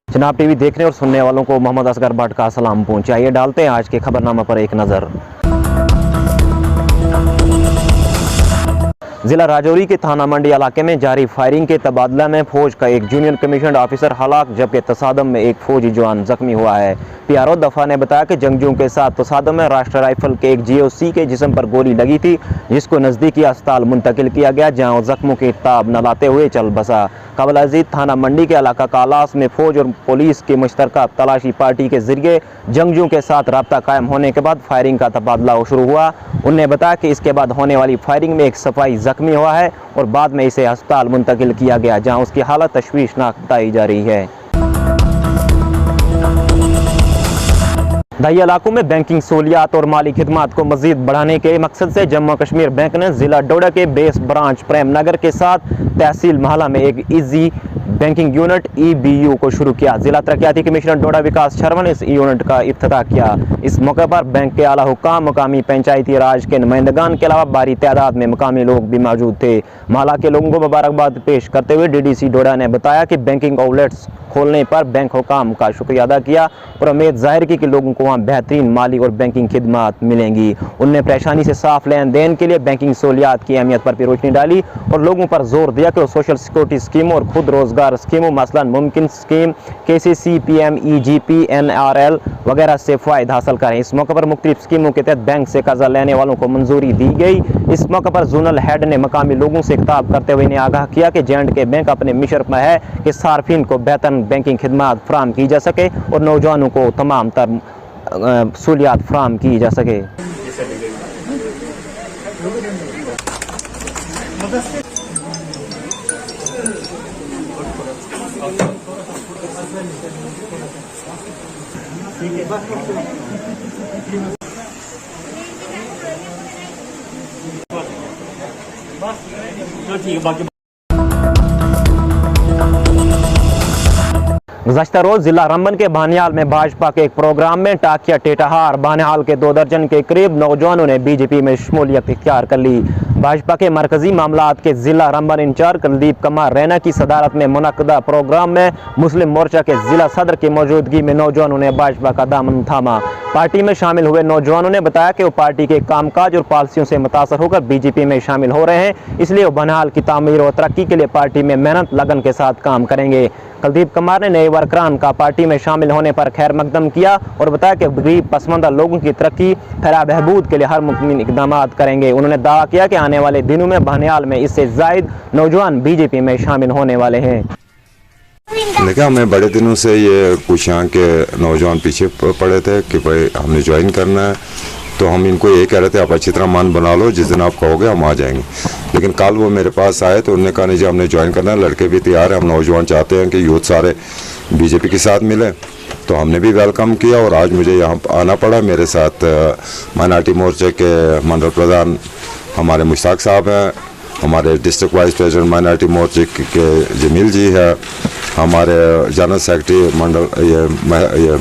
जनाब टीवी देखने और सुनने वालों को मोहम्मद असगर भट्ट का सलाम पहुंचाइए। डालते हैं आज के खबरनामा पर एक नज़र। जिला राजौरी के थाना मंडी इलाके में जारी फायरिंग के तबादला में फौज का एक जूनियर कमीशन ऑफिसर हलाक, जबकि तसादम में एक फौजी जवान जख्मी हुआ है। PRO दफा ने बताया कि जंगजूओं के साथ तसादम में राष्ट्रीय राइफल के एक GOC के जिस्म पर गोली लगी थी, जिसको नज़दीकी अस्पताल मुंतकिल किया गया, जहाँ जख्मों की ताब न लाते हुए चल बसा। कबल अजीज थाना मंडी के इलाका कालास में फौज और पुलिस की मुश्तरका तलाशी पार्टी के जरिए जंगजूओं के साथ रब्ता कायम होने के बाद फायरिंग का तबादला शुरू हुआ। उन्होंने बताया कि इसके बाद होने वाली फायरिंग में एक सिपाही जख्मी हुआ है और बाद में इसे अस्पताल मुंतकिल किया गया, जहां उसकी हालत तशवीशनाक बताई जा रही है। दही इलाकों में बैंकिंग सहूलियात और माली खिदमात को मजीद बढ़ाने के मकसद से जम्मू कश्मीर बैंक ने जिला डोडा के बेस ब्रांच प्रेम नगर के साथ तहसील महला में एक इजी बैंकिंग यूनिट EBU को शुरू किया। जिला तरक्याती कमिश्नर डोडा विकास शर्मा ने इस यूनिट का इफ्तिताह किया। इस मौके पर बैंक के आला हुक्काम, मुकामी पंचायती राज के नुमाइंदगान के अलावा भारी तादाद में मुकामी लोग भी मौजूद थे। महला के लोगों को मुबारकबाद पेश करते हुए DDC डोडा ने बताया कि बैंकिंग आउटलेट्स खोलने पर बैंक हुक्काम का शुक्रिया अदा किया और उम्मीद जाहिर की कि लोगों को वहाँ बेहतरीन माली और बैंकिंग खिदमात मिलेंगी। उनने परेशानी से साफ लेन देन के लिए बैंकिंग सहूलियात की अहमियत पर भी रोशनी डाली और लोगों पर जोर दिया कि वो सोशल सिक्योरिटी स्कीमों और खुद रोजगार स्कीमों मसलन मुमकिन स्कीम, KCC, PMEGP, NRL वगैरह से फ़ायदा हासिल करें। इस मौके पर मुख्तलिफ स्कीमों के तहत बैंक से कर्जा लेने वालों को मंजूरी दी गई। इस मौके पर जोनल हेड ने मकामी लोगों से खिताब करते हुए इन्हें आगाह किया कि J&K बैंक अपने मिशन में है कि सार्फिन को बेहतर बैंकिंग खिदमात फराम की जा सके और नौजवानों को तमाम तर सहूलियात फराम की जा सके। गुज़श्ता रोज जिला रंबन के बानियाल में भाजपा के एक प्रोग्राम में टाकिया टेटाहार बानियाल के 2 दर्जन के करीब नौजवानों ने BJP में शमूलियत इख्तियार कर ली। भाजपा के मरकजी मामलात के जिला रंबन इंचार्ज कुलदीप कुमार रैना की सदारत में मुनक्कदा प्रोग्राम में मुस्लिम मोर्चा के जिला सदर की मौजूदगी में नौजवानों ने भाजपा का दामन थामा। पार्टी में शामिल हुए नौजवानों ने बताया कि वो पार्टी के कामकाज और पॉलिसियों से मुतासर होकर BJP में शामिल हो रहे हैं, इसलिए वो बनिहाल की तामीर और तरक्की के लिए पार्टी में मेहनत लगन के साथ काम करेंगे। कुलदीप कुमार ने नए वर्करान का पार्टी में शामिल होने पर खैर मकदम किया और बताया कि गरीब पसमानदा लोगों की तरक्की, फलाह बहबूद के लिए हर मुमकिन इकदाम करेंगे। उन्होंने दावा किया कि आने वाले दिनों में बानियाल में इससे ज़ायद नौजवान BJP में शामिल होने वाले हैं। देखिए, हमें बड़े दिनों से ये कुछ यहाँ के नौजवान पीछे पड़े थे कि भाई हमने ज्वाइन करना है, तो हम इनको ये कह रहे थे आप अच्छी तरह मन बना लो, जिस दिन आप कहोगे हम आ जाएंगे। लेकिन कल वो मेरे पास आए तो उन्होंने कहा नहीं जी हमने ज्वाइन करना है, लड़के भी तैयार हैं, हम नौजवान चाहते हैं कि यूथ सारे BJP के साथ मिले। तो हमने भी वेलकम किया और आज मुझे यहाँ आना पड़ा। मेरे साथ माइनॉरिटी मोर्चे के मंडल प्रधान हमारे मुश्ताक साहब हैं, हमारे डिस्ट्रिक्ट वाइस प्रेसिडेंट माइनॉरिटी मोर्चे के जमील जी है, हमारे जनरल सेक्रेटरी मंडल ये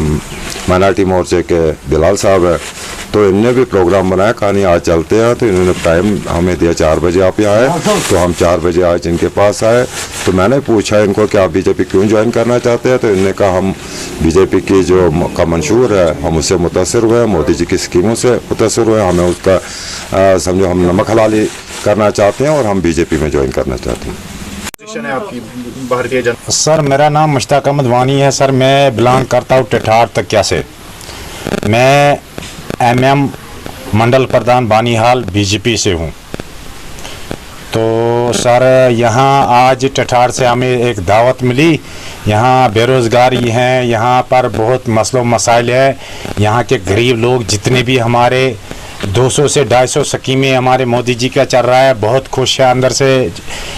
माइनॉरिटी मोर्चे के बिलाल साहब है। तो इन्होंने भी प्रोग्राम बनाया, कहानी आज चलते हैं। तो इन्होंने टाइम हमें दिया 4 बजे आप यहाँ आए, तो हम 4 बजे आज इनके पास आए। तो मैंने पूछा इनको कि आप BJP क्यों ज्वाइन करना चाहते हैं, तो इन्होंने कहा हम BJP की जो का मंशूर है हम उससे मुतासर हुए, मोदी जी की स्कीमों से मुतासर हुए, हमें उसका समझो हम नमक हलाली करना चाहते हैं और हम BJP में ज्वाइन करना चाहते हैं। है आपकी भारतीय जनता? सर मेरा नाम मुश्ताक अहमद वानी है। सर मैं बिलोंग करता हूँ टेठार तकिया से। मैं MM मंडल प्रधान बानिहाल BJP से हूँ। तो सर यहाँ आज टेठार से हमें एक दावत मिली। यहाँ बेरोज़गारी हैं, यहाँ पर बहुत मसलो मसाइल है। यहाँ के गरीब लोग जितने भी हमारे 200 से 250 स्कीमें हमारे मोदी जी का चल रहा है, बहुत खुश है अंदर से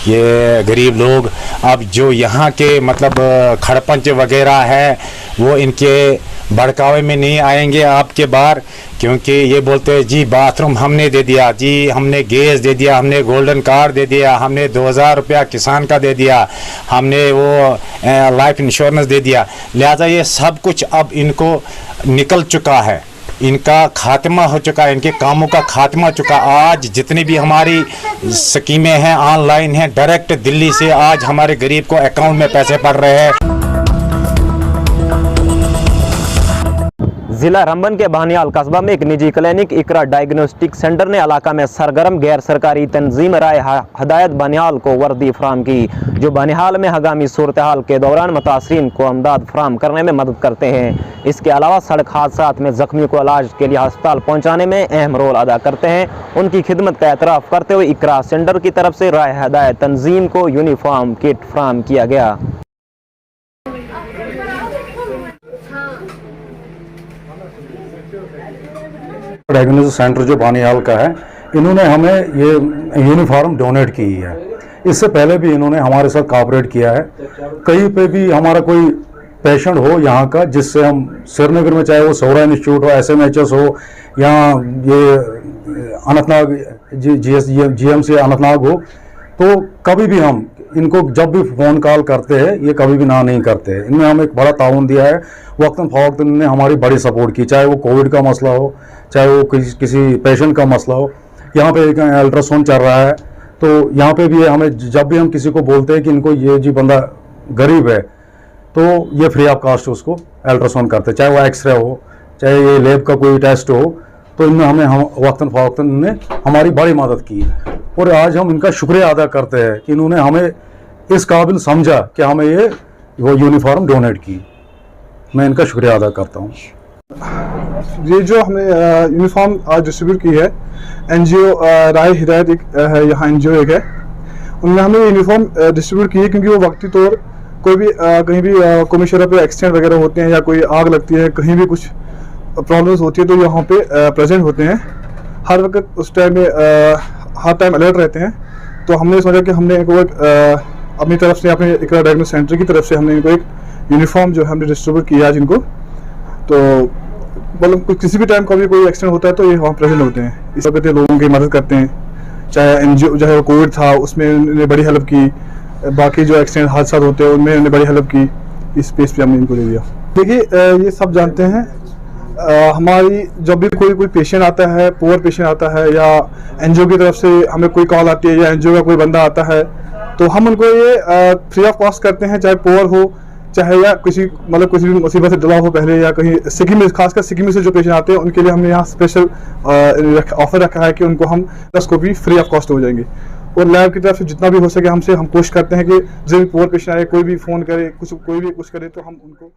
ये गरीब लोग। अब जो यहाँ के मतलब खड़पंच वगैरह है वो इनके भड़कावे में नहीं आएंगे आपके बार, क्योंकि ये बोलते हैं जी बाथरूम हमने दे दिया, जी हमने गैस दे दिया, हमने गोल्डन कार्ड दे दिया, हमने 2000 रुपया किसान का दे दिया, हमने वो लाइफ इंश्योरेंस दे दिया। लिहाजा ये सब कुछ अब इनको निकल चुका है, इनका खात्मा हो चुका है, इनके कामों का खात्मा चुका। आज जितनी भी हमारी स्कीमें हैं ऑनलाइन हैं, डायरेक्ट दिल्ली से आज हमारे गरीब को अकाउंट में पैसे पड़ रहे हैं। जिला रंबन के बानियाल कस्बा में एक निजी क्लिनिक इकरा डायग्नोस्टिक सेंटर ने इलाका में सरगर्म गैर सरकारी तंजीम राय हदायत बानियाल को वर्दी फराम की, जो बानियाल में हंगामी सूरत हाल के दौरान मुतासरीन को अमदाद फराम करने में मदद करते हैं। इसके अलावा सड़क हादसा में जख्मी को इलाज के लिए अस्पताल पहुँचाने में अहम रोल अदा करते हैं। उनकी खिदमत का एतराफ़ करते हुए इकरा सेंटर की तरफ से राय हदायत तंजीम को यूनिफॉर्म किट फराम किया गया। डायग्नोसिस सेंटर जो बानियाल का है, इन्होंने हमें ये यूनिफॉर्म डोनेट की है। इससे पहले भी इन्होंने हमारे साथ कोऑपरेट किया है। कहीं पे भी हमारा कोई पेशेंट हो यहाँ का, जिससे हम श्रीनगर में, चाहे वो सौरा इंस्टीट्यूट हो, SMHS हो, या ये अनंतनाग GMC अनंतनाग हो, तो कभी भी हम इनको जब भी फ़ोन कॉल करते हैं, ये कभी भी ना नहीं करते हैं। इनमें हमें एक बड़ा ताउन दिया है। वक्तन फ़वक्तन इन्होंने हमारी बड़ी सपोर्ट की, चाहे वो कोविड का मसला हो, चाहे वो किसी पेशेंट का मसला हो। यहाँ पे एक अल्ट्रासाउंड चल रहा है, तो यहाँ पे भी हमें जब भी हम किसी को बोलते हैं कि इनको ये जी बंदा गरीब है, तो ये फ्री ऑफ कास्ट उसको अल्ट्रासाउंड करते हैं, चाहे वो एक्सरे हो, चाहे ये लैब का कोई टेस्ट हो। तो इनमें हम वक्तन फ़वक्तन ने हमारी बड़ी मदद की, और आज हम इनका शुक्रिया अदा करते हैं कि इन्होंने हमें इस काबिल समझा कि हमें वो यूनिफॉर्म डोनेट की। मैं इनका शुक्रिया अदा करता हूँ। ये जो हमने यूनिफॉर्म आज डिस्ट्रीब्यूट की है, NGO राय हिदायत एक है, यहाँ NGO एक है, उन्होंने हमें यूनिफॉर्म डिस्ट्रीब्यूट की है, क्योंकि वो वक्ती तौर कोई भी कहीं भी कौमी शहर पे एक्सीडेंट वगैरह होते हैं, या कोई आग लगती है, कहीं भी कुछ प्रॉब्लम्स होती है, तो यहाँ पे प्रेजेंट होते हैं हर वक्त। उस टाइम में हर टाइम अलर्ट रहते हैं। तो हमने सोचा कि हमने इनको अपनी तरफ से, अपने इकरा डायग्नोसिस सेंटर की तरफ से हमने इनको एक यूनिफॉर्म जो हमने डिस्ट्रीब्यूट किया आज इनको। तो मतलब किसी भी टाइम कभी कोई एक्सीडेंट होता है तो ये वहाँ प्रेजेंट होते हैं। इस वक्त लोगों की मदद करते हैं, चाहे NGO, चाहे कोविड था उसमें उन्होंने बड़ी हेल्प की, बाकी जो एक्सीडेंट हादसा होते हैं उनमें उन्होंने बड़ी हेल्प की। इस स्पेस पे हमने इनको दे दिया। देखिए ये सब जानते हैं, हमारी जब भी कोई पेशेंट आता है, पुअर पेशेंट आता है, या NGO की तरफ से हमें कोई कॉल आती है, या NGO का कोई बंदा आता है, तो हम उनको ये फ्री ऑफ कॉस्ट करते हैं, चाहे पुअर हो, चाहे या किसी भी मुसीबत से डला हो पहले, या कहीं सिक्किम में, खासकर सिक्किम में से जो पेशेंट आते हैं उनके लिए हमने यहाँ स्पेशल ऑफर रखा है कि उनको हम उसको भी फ्री ऑफ कॉस्ट हो जाएंगे। और लैब की तरफ से जितना भी हो सके हमसे हम कोशिश करते हैं कि जो भी पुअर पेशेंट आए, कोई भी फ़ोन करे, कोई भी कुछ करे, तो हम उनको।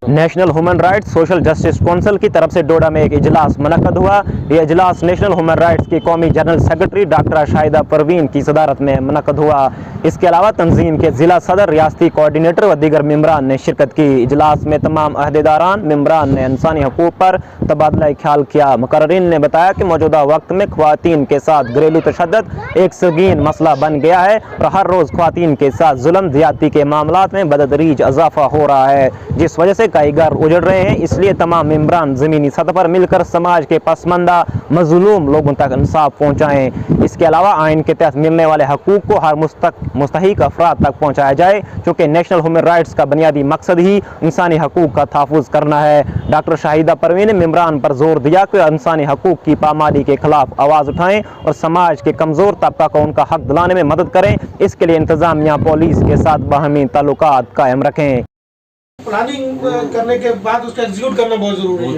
National human rights social justice council की तरफ से डोडा में एक इजलास मुनक्कद हुआ। यह इजलास नेशनल ह्यूमन राइट्स की कौमी general secretary doctor Shahida Parveen की सदारत में मुनक्कद हुआ। इसके अलावा तंजीम के जिला सदर, रियासती कोऑर्डिनेटर व दीगर मेंबरान ने शिरकत की। इजलास में तमाम अहदेदारान मेंबरान ने इंसानी हकूक़ पर तबादला ख्याल किया। मुकर्रिरीन ने बताया कि मौजूदा वक्त में ख्वातीन के साथ घरेलू तशद्दुद एक संगीन मसला बन गया है और हर रोज़ ख्वातीन के साथ जुल्म ज़्यादती के मामलात में बदतदरीज इजाफा हो रहा है, जिस वजह से कई घर उजड़ रहे हैं। इसलिए तमाम मेंबरान ज़मीनी सतह पर मिलकर समाज के पसमंदा मजलूम लोगों तक इंसाफ पहुँचाएँ। इसके अलावा आइन के तहत मिलने वाले हकूक़ को हर मुस्तहिक अफराद तक पहुँचाया जाए, क्योंकि नेशनल ह्यूमन राइट्स का बुनियादी मकसद ही इंसानी हकूक़ का तहफ़्फ़ुज़ करना है। डॉक्टर शाहिदा परवीन ने मेंबरान पर जोर दिया कि इंसानी हकूक़ की पामाली के खिलाफ आवाज़ उठाएँ और समाज के कमज़ोर तबका को उनका हक दिलाने में मदद करें। इसके लिए इंतज़ामिया पुलिस के साथ बाहमी ताल्लुकात कायम रखें। प्लानिंग करने के बाद उसका एग्जीक्यूट करना बहुत जरूरी है।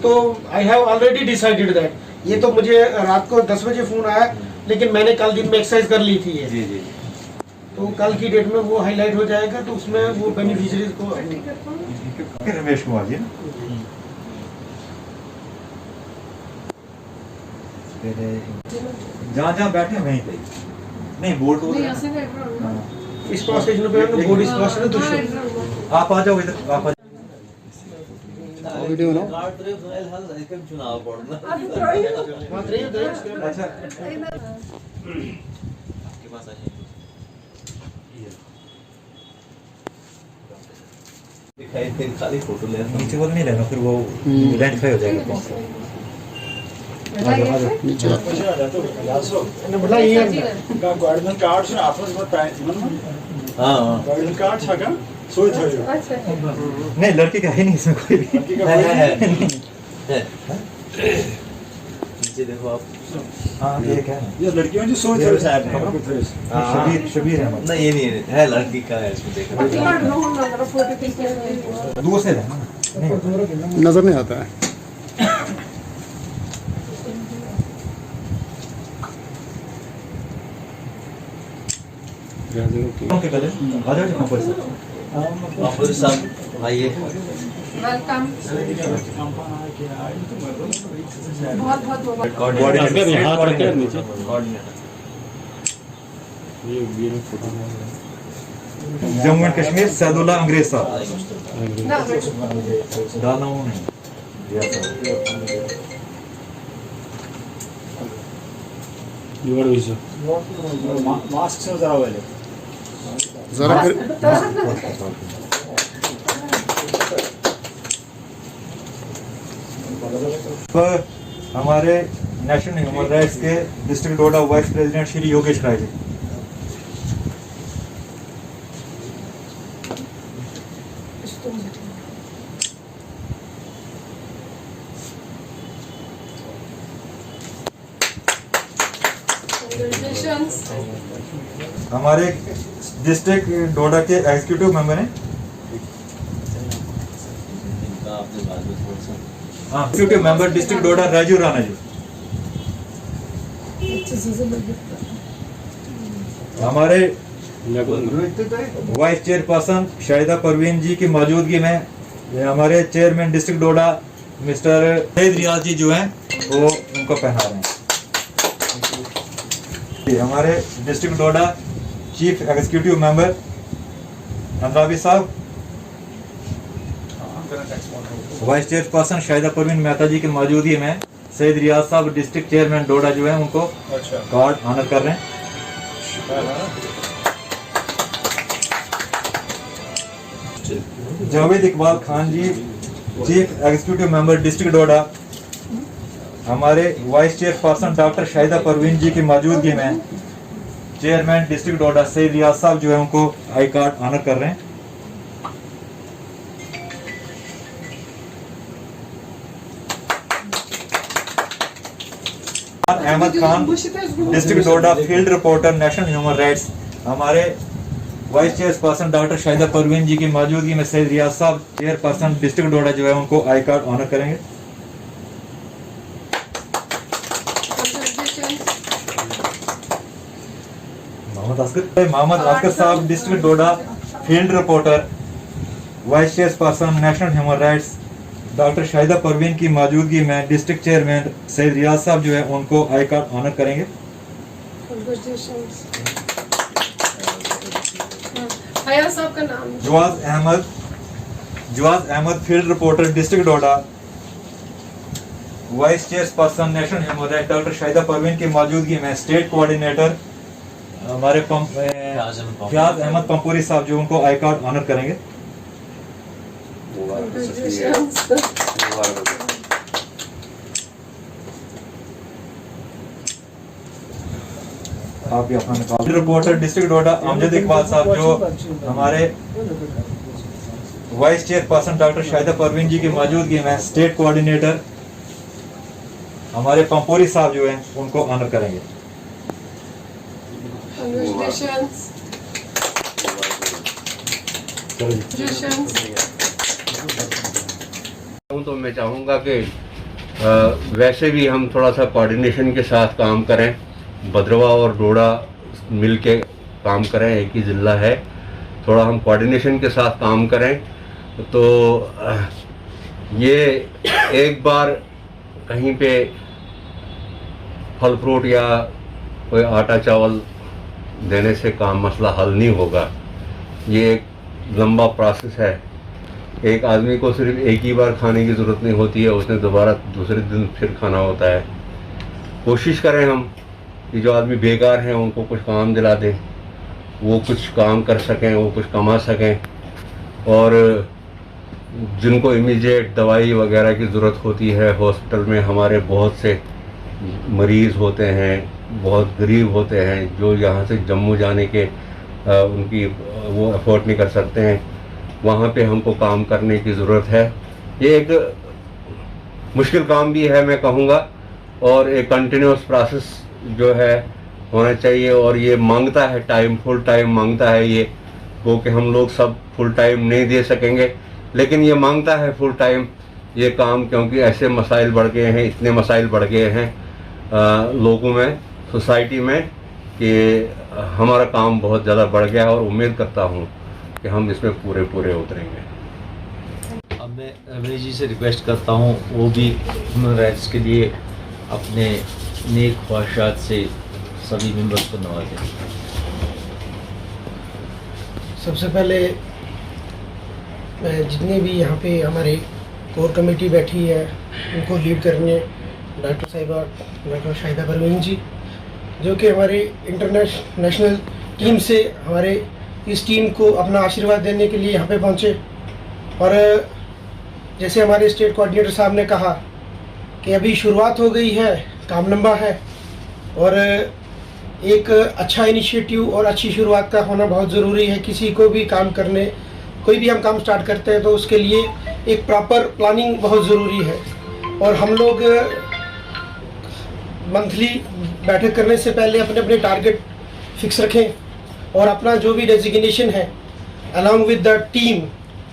तो I have already decided that, ये तो मुझे रात को 10 बजे फोन आया, लेकिन मैंने कल दिन में एक्सरसाइज कर ली थी जी। तो कल की डेट में वो हाईलाइट हो जाएगा, तो उसमें वो बेनिफिशियरीज को। रमेश कुमार जी जहाँ बैठे वहीं पे नहीं बोर्ड इस पास स्टेशन पे बोर्ड, इस पास है तो आप आ जाओ इधर, आप आ जाओ। वीडियो ना अच्छा खाली फोटो ले नीचे बोल नहीं लेना, फिर वो आइडेंटिफाई हो जाएगा कौन सा। गार्डन कार्ड से आपस में पाए हाँ गार्डन कार्ड था क्या सोई था नहीं, लड़की का है नहीं इसमें कोई भी। नीचे देखो आप। हाँ ये क्या है? ये लड़कियों जो सोच रहे हैं शबीर शबीर अहमद। नहीं ये नहीं है, लड़की का है इसमें देखो। दूर से रहना नहीं नजर नहीं आता है। के गले आ जाओ यहाँ पर सर। आप साहब आइए। वेलकम। बहुत बहुत कोऑर्डिनेटर जम्मू एंड कश्मीर सैदुल्ला अंग्रेज साहब। बहुत डालना हूँ नहीं। Yes sir. मास्क से जरा वाले पर हमारे नेशनल ह्यूमन राइट्स के district Doda vice president Shri Yogesh Rai ji. हमारे डिस्ट्रिक्ट डोडा के एग्जीक्यूटिव मेंबर हैं। हाँ एग्जीक्यूटिव मेंबर डिस्ट्रिक्ट डोडा राजू राणा जी। हमारे वाइस चेयरपर्सन शाहिदा परवीन जी की मौजूदगी में ये हमारे चेयरमैन डिस्ट्रिक्ट डोडा मिस्टर सैयद रियाज जी जो हैं वो उनको पहना रहे हैं। हमारे डिस्ट्रिक्ट डोडा चीफ एग्जीक्यूटिव मेंबर अंद्राबी साहब, वाइस चेयरपर्सन शाहिदा परवीन मेहता जी की मौजूदगी में सैयद रियाज साहब डिस्ट्रिक्ट चेयरमैन डोडा जो है उनको कार्ड ऑनर कर रहे हैं। Javed Iqbal Khan ji chief executive member district Doda हमारे vice chairperson doctor Shahida Parveen ji की मौजूदगी में चेयरमैन डिस्ट्रिक्ट डोडा सैयद रियाज साहब जो है उनको आई कार्ड ऑनर कर रहे हैं। Ahmed Khan district Doda field reporter national human rights हमारे vice chairperson doctor Shahida Parveen ji की मौजूदगी में सैयद रियाज साहब चेयरपर्सन डिस्ट्रिक्ट डोडा जो है उनको आई कार्ड ऑनर करेंगे। मोहम्मद अस्कर साहब district Doda field reporter vice chairperson national human rights doctor Shahida Parveen की मौजूदगी में डिस्ट्रिक्ट चेयरमैन सैयद रियाज साहब जो है उनको आई कार्ड ऑनर करेंगे। साहब का नाम Juaz Ahmed field reporter district Doda vice chairperson national human rights doctor Shahida Parveen की मौजूदगी में स्टेट कोऑर्डिनेटर हमारे फयाज अहमद पंपूरी साहब जो उनको आई कार्ड ऑनर करेंगे। आप भी अपना निकाल। रिपोर्टर डिस्ट्रिक्ट डोडा अमजद इकबाल साहब जो हमारे vice chairperson doctor Shahida Parveen ji की मौजूदगी में स्टेट कोऑर्डिनेटर हमारे पंपूरी साहब जो हैं उनको ऑनर करेंगे। तो मैं चाहूँगा कि वैसे भी हम थोड़ा सा कोऑर्डिनेशन के साथ काम करें, भद्रवा और डोडा मिल के काम करें, एक ही ज़िला है, थोड़ा हम कोऑर्डिनेशन के साथ काम करें तो ये एक बार कहीं पे फल फ्रूट या कोई आटा चावल देने से काम मसला हल नहीं होगा। ये एक लंबा प्रोसेस है। एक आदमी को सिर्फ एक ही बार खाने की ज़रूरत नहीं होती है, उसने दोबारा दूसरे दिन फिर खाना होता है। कोशिश करें हम कि जो आदमी बेकार हैं उनको कुछ काम दिला दें, वो कुछ काम कर सकें, वो कुछ कमा सकें, और जिनको इमीडिएट दवाई वगैरह की ज़रूरत होती है, हॉस्पिटल में हमारे बहुत से मरीज़ होते हैं, बहुत गरीब होते हैं जो यहाँ से जम्मू जाने के उनकी वो अफोर्ड नहीं कर सकते हैं, वहाँ पे हमको काम करने की ज़रूरत है। ये एक मुश्किल काम भी है मैं कहूँगा, और एक कंटिन्यूस प्रोसेस जो है होना चाहिए। और ये मांगता है टाइम, फुल टाइम मांगता है ये, वो कि हम लोग सब फुल टाइम नहीं दे सकेंगे, लेकिन ये मांगता है फुल टाइम ये काम, क्योंकि ऐसे मसाइल बढ़ गए हैं, इतने मसाइल बढ़ गए हैं लोगों में, सोसाइटी में, कि हमारा काम बहुत ज़्यादा बढ़ गया है। और उम्मीद करता हूँ कि हम इसमें पूरे उतरेंगे। अब मैं रमेश जी से रिक्वेस्ट करता हूँ वो भी ह्यूमन राइट्स के लिए अपने नेक ख्वाहिशात से सभी मेंबर्स को नवाजें। सबसे पहले मैं जितने भी यहाँ पे हमारे कोर कमेटी बैठी है उनको लीड करने डॉक्टर शाहिदा परवीन जी, जो कि हमारे इंटरनेशनल टीम से हमारे इस टीम को अपना आशीर्वाद देने के लिए यहाँ पे पहुँचे। और जैसे हमारे स्टेट कोऑर्डिनेटर साहब ने कहा कि अभी शुरुआत हो गई है, काम लंबा है, और एक अच्छा इनिशिएटिव और अच्छी शुरुआत का होना बहुत ज़रूरी है। किसी को भी काम करने, कोई भी हम काम स्टार्ट करते हैं तो उसके लिए एक प्रॉपर प्लानिंग बहुत ज़रूरी है। और हम लोग मंथली बैठक करने से पहले अपने अपने टारगेट फिक्स रखें और अपना जो भी डेजिग्नेशन है अलॉन्ग विद द टीम,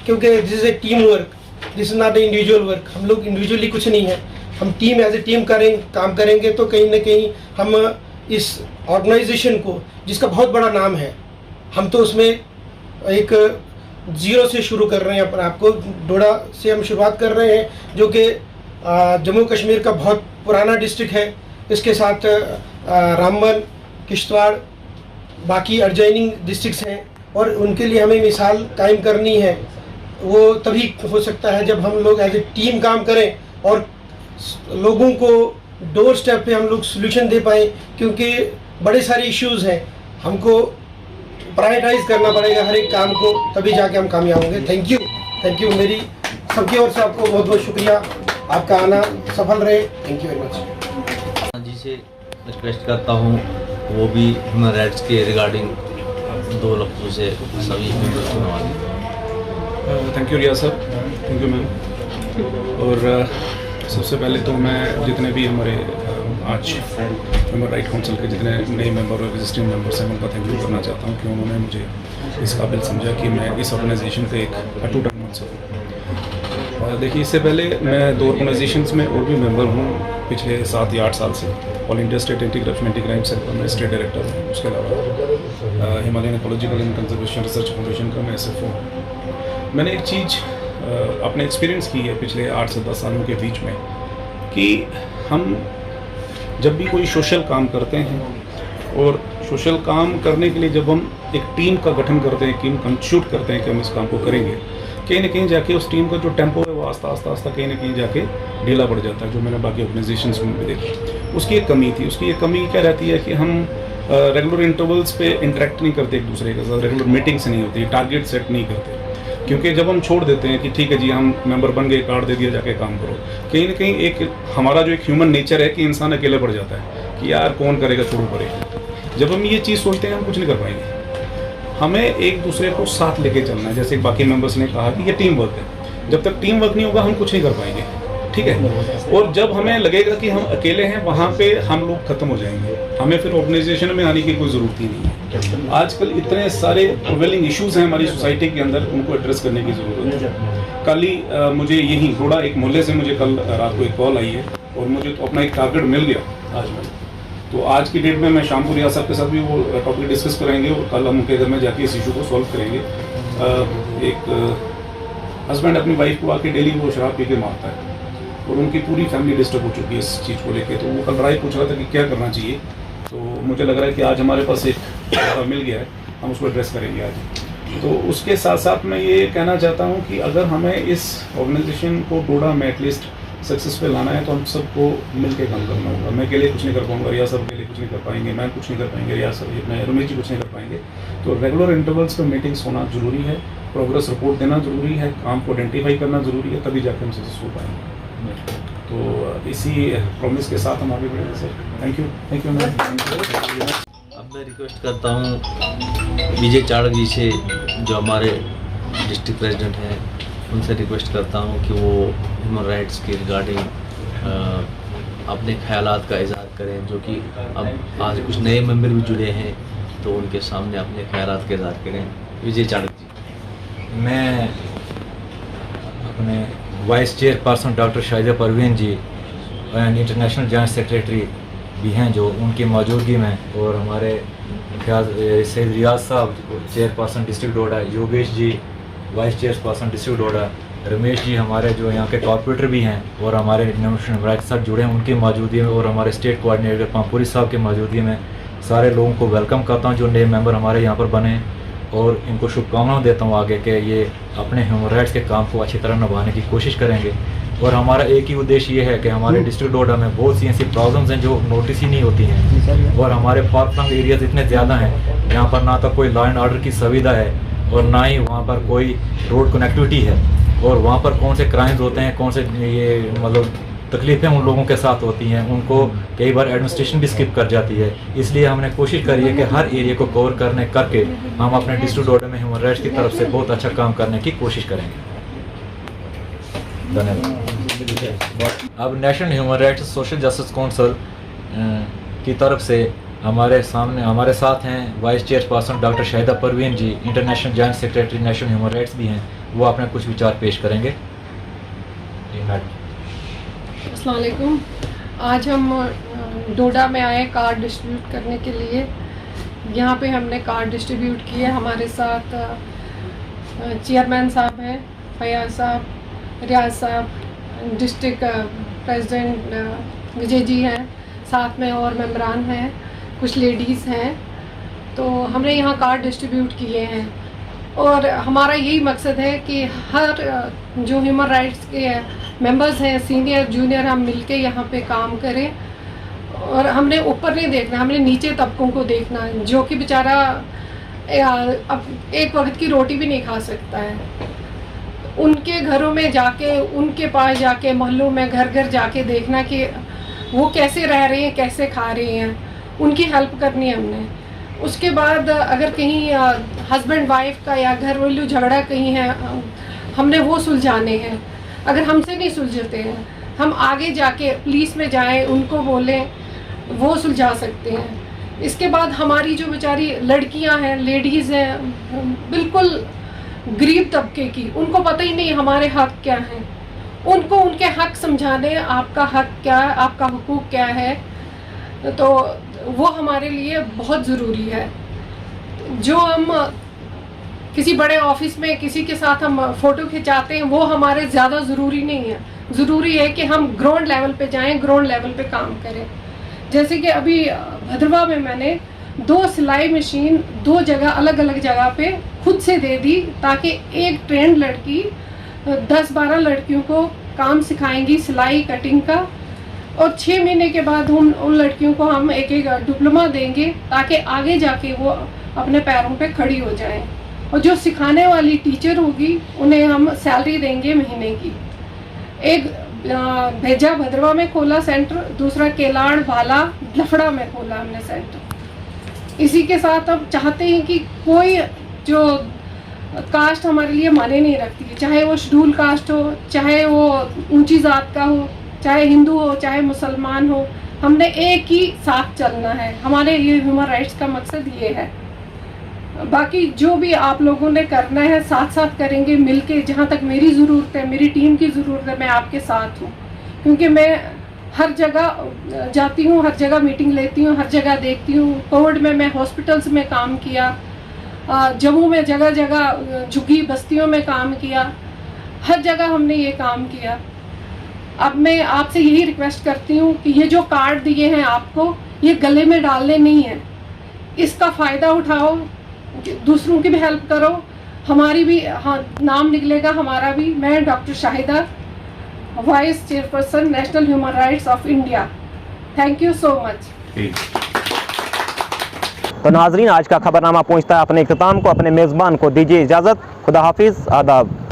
क्योंकि this is a team work, this is not a individual work. हम लोग इंडिविजुअली कुछ नहीं है, हम टीम एज ए टीम काम करेंगे तो कहीं ना कहीं हम इस ऑर्गेनाइजेशन को, जिसका बहुत बड़ा नाम है, हम तो उसमें एक ज़ीरो से शुरू कर रहे हैं अपने आप को। डोडा से हम शुरुआत कर रहे हैं, जो कि जम्मू कश्मीर का बहुत पुराना डिस्ट्रिक्ट है। इसके साथ रामबन, किश्तवाड़, बाकी एडजॉइनिंग डिस्ट्रिक्ट्स हैं, और उनके लिए हमें मिसाल कायम करनी है। वो तभी हो सकता है जब हम लोग एज ए टीम काम करें और लोगों को डोर स्टेप पे हम लोग सोल्यूशन दे पाएँ, क्योंकि बड़े सारे इश्यूज़ हैं, हमको प्रायोरिटाइज करना पड़ेगा हर एक काम को, तभी जाके हम कामयाब होंगे। थैंक यू मेरी सबकी ओर से आपको बहुत बहुत शुक्रिया, आपका आना सफल रहे। Thank you very much. जी से रिक्वेस्ट करता हूँ वो भी ह्यूमन राइट्स के रिगार्डिंग 2 लफ्ज़ों से सभी मेंबर्स को नवाजें। Thank you Riya sir, thank you ma'am. और सबसे पहले तो मैं जितने भी हमारे आज ह्यूमन राइट काउंसिल के जितने नए मेंबर और रजिस्टरिंग मेंबर्स हैं उनका थैंक यू करना चाहता हूँ कि उन्होंने मुझे इस काबिल समझा कि मैं इस ऑर्गेनाइजेशन का एक अटूट बन सकूँ। देखिए, इससे पहले मैं 2 ऑर्गेनाइजेशंस में और भी मेंबर हूँ पिछले 7 या 8 साल से। All India state anti corruption anti crime cell का मैं स्टेट डायरेक्टर हूँ। उसके अलावा Himalayan ecological and conservation research foundation का मैं SFO हूँ। मैंने एक चीज़ अपने एक्सपीरियंस की है पिछले 8 से 10 सालों के बीच में, कि हम जब भी कोई सोशल काम करते हैं और सोशल काम करने के लिए जब हम एक टीम का गठन करते हैं, टीम कंस्टिट्यूट करते हैं कि हम इस काम को करेंगे, कहीं ना कहीं जाके उस टीम का जो टेम्पो है वो आस्ता आस्ता कहीं ना कहीं जाके ढीला पड़ जाता है, जो मैंने बाकी ऑर्गेनाइजेशंस में भी देखा। उसकी एक कमी थी। उसकी एक कमी क्या रहती है कि हम रेगुलर इंटरवल्स पे इंटरेक्ट नहीं करते एक दूसरे के साथ, रेगुलर मीटिंग्स नहीं होती, टारगेट सेट नहीं करते। क्योंकि जब हम छोड़ देते हैं कि ठीक है जी हम मेंबर बन गए, कार्ड दे दिया, जाके काम करो, कहीं ना कहीं एक हमारा जो एक ह्यूमन नेचर है कि इंसान अकेले पड़ जाता है कि यार कौन करेगा, छोड़ो पड़ेगा। जब हम ये चीज़ सोचते हैं हम कुछ नहीं कर पाएंगे। हमें एक दूसरे को साथ लेके चलना है। जैसे बाकी मेंबर्स ने कहा कि ये टीम वर्क है, जब तक टीम वर्क नहीं होगा हम कुछ नहीं कर पाएंगे, ठीक है। और जब हमें लगेगा कि हम अकेले हैं, वहाँ पे हम लोग खत्म हो जाएंगे, हमें फिर ऑर्गेनाइजेशन में आने की कोई ज़रूरत ही नहीं है। आजकल इतने सारे प्रिवेलिंग इश्यूज़ हैं हमारी सोसाइटी के अंदर, उनको एड्रेस करने की ज़रूरत है। कल ही मुझे यहीं थोड़ा एक मोहल्ले से मुझे कल रात को एक कॉल आई है और मुझे तो अपना एक टारगेट मिल गया आज में। तो आज की डेट में मैं शाम को रियाज साहब के साथ भी वो टॉपिक डिस्कस करेंगे और कल हम उनके घर में जाके इस इशू को सॉल्व करेंगे। एक हस्बैंड अपनी वाइफ को आके डेली वो शराब पी के मारता है और उनकी पूरी फैमिली डिस्टर्ब हो चुकी है इस चीज़ को लेके। तो वो कल राय पूछ रहा था कि क्या करना चाहिए, तो मुझे लग रहा है कि आज हमारे पास एक मिल गया है, हम उसको एड्रेस करेंगे आज। तो उसके साथ साथ मैं ये कहना चाहता हूँ कि अगर हमें इस ऑर्गेनाइजेशन को डोडा में एटलीस्ट सक्सेस पे लाना है तो हम सबको मिल के काम करना होगा। मैं अकेले कुछ नहीं कर पाऊंगा, रियाज साहब अकेले कुछ नहीं कर पाएंगे, मैं कुछ नहीं कर पाएंगे, रियाज साहब मैं रमेश जी कुछ नहीं कर पाएंगे। तो रेगुलर इंटरवल्स पे मीटिंग्स होना ज़रूरी है, प्रोग्रेस रिपोर्ट देना ज़रूरी है, काम को आइडेंटिफाई करना ज़रूरी है, तभी जाकर हम सक्सेसफुल पाएंगे। तो इसी प्रॉमिस के साथ हम आगे बढ़ेंगे सर। Thank you ma'am. अब मैं रिक्वेस्ट करता हूँ विजय चाड़क जी से, जो हमारे डिस्ट्रिक्ट प्रेसिडेंट हैं, उनसे रिक्वेस्ट करता हूँ कि वो ह्यूमन राइट्स के रिगार्डिंग अपने ख्यालात का इजहार करें, जो कि अब आज कुछ नए मेंबर भी जुड़े हैं तो उनके सामने अपने ख्यालात का इजहार करें। विजय चाणक्य जी। मैं अपने vice chairperson doctor Shahida Parveen ji and international joint secretary भी हैं जो उनकी मौजूदगी में, और हमारे सैयद रियाज साहब चेयरपर्सन डिस्ट्रिक्ट डोडा, Yogesh ji vice chairperson district डोडा, रमेश जी हमारे जो यहाँ के कॉर्पोरेटर भी हैं और हमारे नेशनल राइट साहब जुड़े हैं उनकी मौजूदगी में, और हमारे स्टेट कोऑर्डिनेटर पामपुरी साहब की मौजूदगी में सारे लोगों को वेलकम करता हूँ जो नए मेंबर हमारे यहाँ पर बने, और इनको शुभकामनाएं देता हूँ आगे के ये अपने ह्यूमन राइट्स के काम को अच्छी तरह निभाने की कोशिश करेंगे। और हमारा एक ही उद्देश्य ये है कि हमारे डिस्ट्रिक्ट डोडा में बहुत सी ऐसी प्रॉब्लम्स हैं जो नोटिस ही नहीं होती हैं, और हमारे फार फ्लंग एरियाज इतने ज़्यादा हैं जहाँ पर ना तो कोई लॉ एंड ऑर्डर की सुविधा है और ना ही वहाँ पर कोई रोड कनेक्टिविटी है, और वहाँ पर कौन से क्राइम्स होते हैं, कौन से ये मतलब तकलीफ़ें उन लोगों के साथ होती हैं, उनको कई बार एडमिनिस्ट्रेशन भी स्किप कर जाती है। इसलिए हमने कोशिश करी है कि हर एरिया को कवर करके हम अपने डिस्ट्रिक्ट डोडा में ह्यूमन राइट्स की तरफ से बहुत अच्छा काम करने की कोशिश करेंगे। धन्यवाद। अब national human rights social justice council की तरफ से हमारे साथ हैं vice chairperson doctor Shahida Parveen ji, international joint secretary national human rights भी हैं, वो अपने कुछ विचार पेश करेंगे। अस्सलाम वालेकुम। आज हम डोडा में आए कार्ड डिस्ट्रीब्यूट करने के लिए। यहाँ पे हमने कार्ड डिस्ट्रीब्यूट किए। हमारे साथ चेयरमैन साहब हैं, फयाज साहब, रियाज साहब, डिस्ट्रिक्ट प्रेसिडेंट विजय जी हैं, साथ में और मेंबरान हैं, कुछ लेडीज़ हैं। तो हमने यहाँ कार्ड डिस्ट्रीब्यूट किए हैं और हमारा यही मकसद है कि हर जो ह्यूमन राइट्स के मेंबर्स हैं, सीनियर जूनियर, हम मिलके यहाँ पे काम करें। और हमने ऊपर नहीं देखना, हमने नीचे तबकों को देखना है जो कि बेचारा अब एक वक्त की रोटी भी नहीं खा सकता है। उनके घरों में जाके, उनके पास जाके, मोहल्लों में घर घर जाके देखना कि वो कैसे रह रहे हैं, कैसे खा रहे हैं, उनकी हेल्प करनी है हमने। उसके बाद अगर कहीं हस्बैंड वाइफ का या घरेलू झगड़ा कहीं है, हमने वो सुलझाने हैं। अगर हमसे नहीं सुलझते हैं, हम आगे जाके पुलिस में जाएं, उनको बोलें, वो सुलझा सकते हैं। इसके बाद हमारी जो बेचारी लड़कियां हैं, लेडीज़ हैं, बिल्कुल गरीब तबके की, उनको पता ही नहीं हमारे हक क्या हैं। उनको उनके हक समझाने, आपका हक क्या है, आपका हुकूक क्या है, तो वो हमारे लिए बहुत ज़रूरी है। जो हम किसी बड़े ऑफिस में किसी के साथ हम फ़ोटो खिंचाते हैं, वो हमारे ज़्यादा ज़रूरी नहीं है। ज़रूरी है कि हम ग्राउंड लेवल पे जाएं, ग्राउंड लेवल पे काम करें। जैसे कि अभी भद्रवा में मैंने 2 सिलाई मशीन 2 जगह, अलग अलग जगह पे खुद से दे दी, ताकि एक ट्रेंड लड़की 10-12 लड़कियों को काम सिखाएंगी सिलाई कटिंग का, और 6 महीने के बाद हम उन लड़कियों को हम एक डिप्लोमा देंगे, ताकि आगे जाके वो अपने पैरों पे खड़ी हो जाएं। और जो सिखाने वाली टीचर होगी उन्हें हम सैलरी देंगे महीने की। एक भेजा भद्रवा में खोला सेंटर, दूसरा केलाड़, भाला, लफड़ा में खोला हमने सेंटर। इसी के साथ अब चाहते हैं कि कोई जो कास्ट हमारे लिए माने नहीं रखती है, चाहे वो शेड्यूल कास्ट हो, चाहे वो ऊंची जात का हो, चाहे हिंदू हो, चाहे मुसलमान हो, हमने एक ही साथ चलना है। हमारे ये ह्यूमन राइट्स का मकसद ये है। बाकी जो भी आप लोगों ने करना है साथ साथ करेंगे मिलके। जहाँ तक मेरी ज़रूरत है, मेरी टीम की ज़रूरत है, मैं आपके साथ हूँ, क्योंकि मैं हर जगह जाती हूँ, हर जगह मीटिंग लेती हूँ, हर जगह देखती हूँ। कोविड में मैं हॉस्पिटल्स में काम किया, जम्मू में जगह जगह झुग्गी बस्तियों में काम किया, हर जगह हमने ये काम किया। अब मैं आपसे यही रिक्वेस्ट करती हूँ कि ये जो कार्ड दिए हैं आपको, ये गले में डालने नहीं है, इसका फ़ायदा उठाओ, दूसरों की भी हेल्प करो, हमारी भी नाम निकलेगा, हमारा भी। मैं doctor Shahida, vice chairperson national human rights of India. Thank you so much. तो नाजरीन, आज का खबरनामा पहुंचता है अपने इख्तिताम को। अपने मेज़बान को दीजिए इजाज़त। खुदा हाफिज़, आदाब।